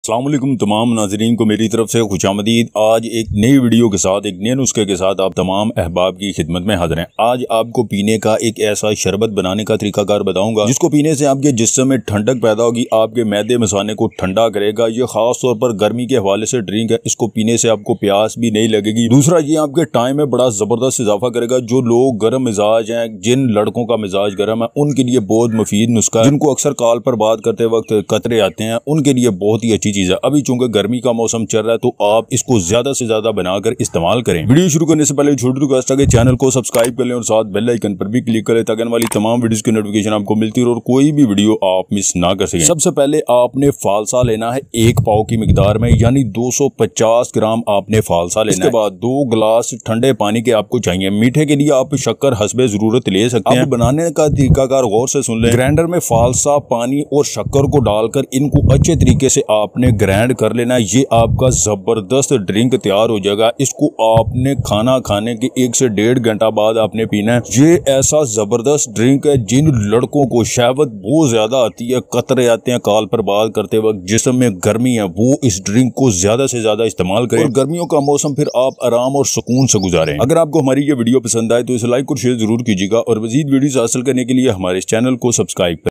अस्सलाम वालेकुम तमाम नाजरीन को मेरी तरफ से खुशामदीद। आज एक नई वीडियो के साथ एक नए नुस्खे के साथ आप तमाम अहबाब की खिदमत में हाजिर हैं। आज आपको पीने का एक ऐसा शरबत बनाने का तरीकाकार बताऊंगा जिसको पीने से आपके जिस्म में ठंडक पैदा होगी, आपके मैदे मसाने को ठंडा करेगा। ये खास तौर पर गर्मी के हवाले से ड्रिंक है, इसको पीने से आपको प्यास भी नहीं लगेगी। दूसरा, ये आपके टाइम में बड़ा जबरदस्त इजाफा करेगा। जो लोग गर्म मिजाज हैं, जिन लड़कों का मिजाज गर्म है, उनके लिए बहुत मुफीद नुस्खा है। जिनको अक्सर कॉल पर बात करते वक्त कतरे आते हैं, उनके लिए बहुत ही अच्छी चीज है। अभी चूंकि गर्मी का मौसम चल रहा है तो आप इसको ज्यादा से ज्यादा बनाकर इस्तेमाल करें। वीडियो शुरू करने से पहले छोटी रिक्वेस्ट है कि चैनल को सब्सक्राइब कर लें और साथ बेल आइकन पर भी क्लिक करें ताकि आने वाली तमाम वीडियोस की नोटिफिकेशन आपको मिलती रहे और कोई भी वीडियो आप मिस ना कर सकें। सबसे पहले आपने फालसा लेना है 1 पाव की मिकदार में, यानी 250 ग्राम आपने फालसा लेना है। इसके बाद 2 गिलास ठंडे पानी के आपको चाहिए। मीठे के लिए आप शक्कर हस्बे जरूरत ले सकते हैं। बनाने का तरीकाकार गौर से सुन लें। ग्राइंडर में फालसा, पानी और शक्कर को डालकर इनको अच्छे तरीके से आपने ग्राइंड कर लेना। ये आपका जबरदस्त ड्रिंक तैयार हो जाएगा। इसको आपने खाना खाने के 1 से 1.5 घंटा बाद आपने पीना है। ये ऐसा जबरदस्त ड्रिंक है जिन लड़कों को शहवत बहुत ज्यादा आती है, कतरे आते हैं कॉल पर बात करते वक्त, जिस्म में गर्मी है, वो इस ड्रिंक को ज्यादा से ज्यादा इस्तेमाल करें और गर्मियों का मौसम फिर आप आराम और सुकून से गुजारें। अगर आपको हमारी ये वीडियो पसंद आए तो इसे लाइक और शेयर जरूर कीजिएगा और मजीद वीडियो हासिल करने के लिए हमारे इस चैनल को सब्सक्राइब करें।